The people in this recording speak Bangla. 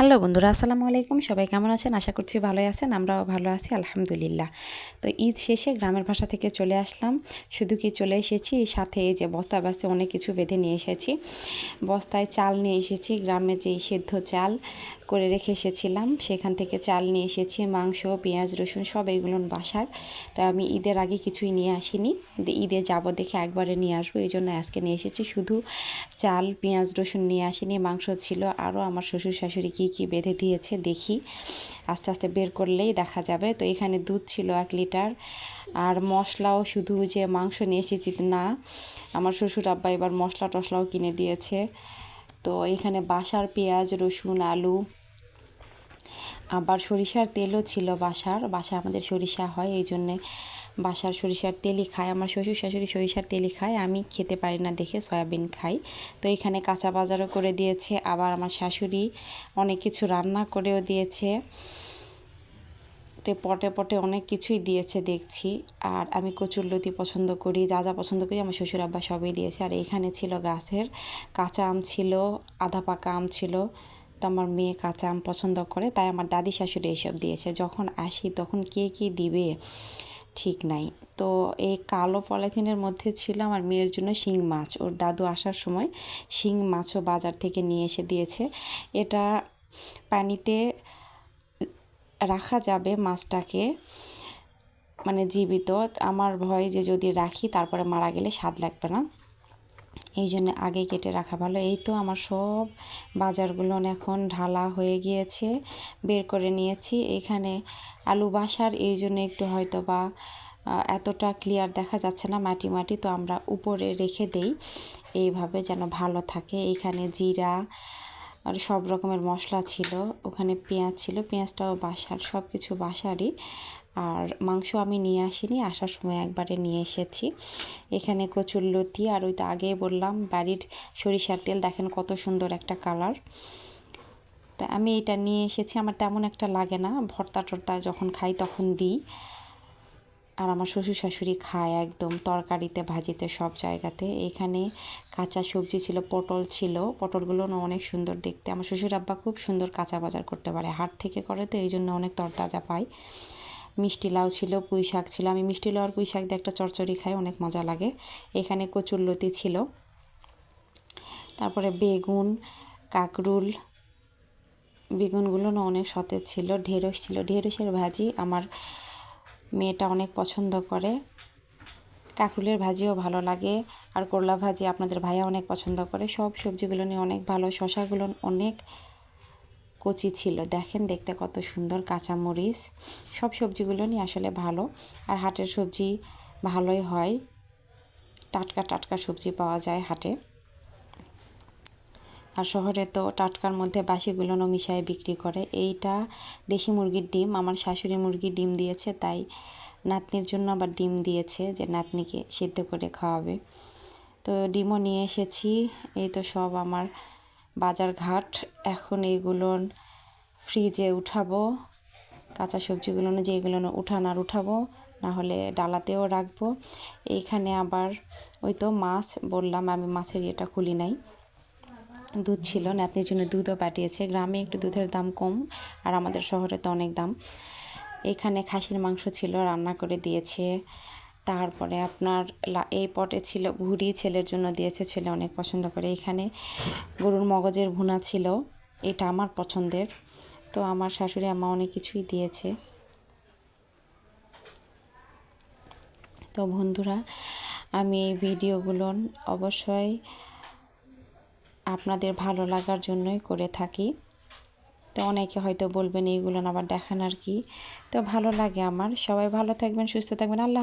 হ্যালো বন্ধুরা, আসসালামু আলাইকুম। সবাই কেমন আছেন? আশা করছি ভালোই আছেন। আমরাও ভালো আছি আলহামদুলিল্লাহ। তো ঈদ শেষে গ্রামের বাসা থেকে চলে আসলাম। শুধু কি চলে এসেছি, সাথে এই যে বস্তা বাস্তে অনেক কিছু বেঁধে নিয়ে এসেছি। বস্তায় চাল নিয়ে এসেছি, গ্রামে যে সেদ্ধ চাল করে রেখে এসেছিলাম সেখান থেকে চাল নিয়ে এসেছি, মাংস, পেঁয়াজ, রসুন সব এইগুলো বাসার। তো আমি ঈদের আগে কিছুই নিয়ে আসিনি, ঈদে যাব দেখে একবারে নিয়ে আসবো, এই জন্য আজকে নিয়ে এসেছি। শুধু চাল, পেঁয়াজ, রসুন নিয়ে আসিনি, মাংস ছিল, আরও আমার শ্বশুর শাশুড়ি কী কী বেঁধে দিয়েছে দেখি, আস্তে আস্তে বের করলেই দেখা যাবে। তো এখানে দুধ ছিল 1 লিটার, আর মশলাও শুধু যে মাংস নিয়ে এসেছি না, আমার শ্বশুর আব্বা এবার মশলা টশলাও কিনে দিয়েছে। তো এখানে বাসার পেঁয়াজ, রসুন, আলু, আবার সরিষার তেলও ছিল বাসায় আমাদের সরিষা হয়, এই জন্যে বাসার সরিষার তেলই খায়। আমার শ্বশুর শাশুড়ি সরিষার তেলই খায়, আমি খেতে পারি না দেখে সয়াবিন খাই। তো এখানে কাঁচা বাজারও করে দিয়েছে, আবার আমার শাশুড়ি অনেক কিছু রান্না করেও দিয়েছে। তো পটে পটে অনেক কিছুই দিয়েছে দেখছি। আর আমি কচুরলতি পছন্দ করি, যা যা পছন্দ করি আমার শ্বশুর আব্বা সবই দিয়েছে। আর এখানে ছিল গাছের কাঁচা আম ছিল, আধা পাকা আম ছিল। তো আমার মেয়ে কাঁচা আম পছন্দ করে, তাই আমার দাদি শাশুড়ি এইসব দিয়েছে। যখন আসি তখন কে কী দিবে ঠিক নাই। তো এই কালো পলিথিনের মধ্যে ছিল আমার মেয়ের জন্য শিং মাছ, ওর দাদু আসার সময় শিং মাছও বাজার থেকে নিয়ে এসে দিয়েছে। এটা পানিতে রাখা যাবে মাছটাকে, মানে জীবিত। আমার ভয় যে যদি রাখি তারপরে মারা গেলে স্বাদ লাগবে না, এই জন্য আগে কেটে রাখা ভালো। এই তো আমার সব বাজারগুলো এখন ঢালা হয়ে গিয়েছে, বের করে নিয়েছি। এখানে আলু বাসার, এই জন্য একটু হয়তো বা এতটা ক্লিয়ার দেখা যাচ্ছে না, মাটি মাটি। তো আমরা উপরে রেখে দেই এইভাবে যেন ভালো থাকে। এইখানে জিরা আর সব রকমের মশলা ছিল, ওখানে পেঁয়াজ ছিল, পেঁয়াজটাও বাসার, সব কিছু বাসারই। আর মাংস আমি নিয়ে আসিনি, আসার সময় একবারে নিয়ে এসেছি। এখানে কচুরলতি, আর ওই তো আগেই বললাম বাড়ির সরিষার তেল, দেখেন কত সুন্দর একটা কালার। তা আমি এটা নিয়ে এসেছি, আমার তেমন একটা লাগে না, ভর্তা টর্তা যখন খাই তখন দিই। আর আমার শ্বশুর শাশুড়ি খায় একদম তরকারিতে, ভাজিতে, সব জায়গাতে। এখানে কাঁচা সবজি ছিল, পটল ছিল, পটলগুলো অনেক সুন্দর দেখতে। আমার শ্বশুর আব্বা খুব সুন্দর কাঁচা বাজার করতে পারে, হাট থেকে করে, তো এই জন্য অনেক তরতাজা পাই। মিষ্টি লাউ ছিল, পুঁই শাক ছিল, আমি মিষ্টি লাউ আর পুঁই শাক দিয়ে একটা চচ্চড়ি খাই, অনেক মজা লাগে। এখানে কচুরলতি ছিল, তারপরে বেগুন, কাঁকরুল, বেগুনগুলো অনেক সতেজ ছিল। ঢেঁড়স ছিল, ঢেঁড়সের ভাজি আমার মেয়েটা অনেক পছন্দ করে। কাঁকরুলের ভাজিও ভালো লাগে, আর করলা ভাজি আপনাদের ভাইয়া অনেক পছন্দ করে। সব সবজিগুলো নিয়ে অনেক ভালো। শশাগুলো অনেক কচি ছিল, দেখেন দেখতে কত সুন্দর। কাঁচামরিচ, সব সবজিগুলো নিয়ে আসলে ভালো। আর হাটের সবজি ভালোই হয়, টাটকা টাটকা সবজি পাওয়া যায় হাটে। আর শহরে তো টাটকার মধ্যে বাসিগুলো মিশিয়ে বিক্রি করে। এইটা দেশি মুরগির ডিম, আমার শাশুড়ি মুরগির ডিম দিয়েছে, তাই নাতনির জন্য আবার ডিম দিয়েছে যে নাতনিকে সিদ্ধ করে খাওয়াবে। তো ডিমও নিয়ে এসেছি। এই তো সব আমার বাজার ঘাট। এখন এইগুলো ফ্রিজে উঠাবো, কাঁচা সবজিগুলো যেগুলো উঠাবো, না হলে ডালাতেও রাখবো। এইখানে আবার ওই তো মাছ বললাম, আমি মাছের ইয়েটা খুলি নাই। দুধ ছিল, নাতনির জন্য দুধও পাঠিয়েছে। গ্রামে একটু দুধের দাম কম, আর আমাদের শহরে তো অনেক দাম। এখানে খাসির মাংস ছিল, রান্না করে দিয়েছে। তারপরে আপনার এই পটে ছিল ভুড়ি, ছেলের জন্য দিয়েছে, ছেলে অনেক পছন্দ করে। এখানে গরুর মগজের ভুনা ছিল, এটা আমার পছন্দের। তো আমার শাশুড়ি আম্মা অনেক কিছুই দিয়েছে। তো বন্ধুরা, আমি এই ভিডিওগুলো অবশ্যই আপনাদের ভালো লাগার জন্যই করে থাকি। তো অনেকে হয়তো বলবেন এইগুলো আবার দেখান আর কি, তো ভালো লাগে আমার। সবাই ভালো থাকবেন, সুস্থ থাকবেন, আল্লাহ হাফেজ।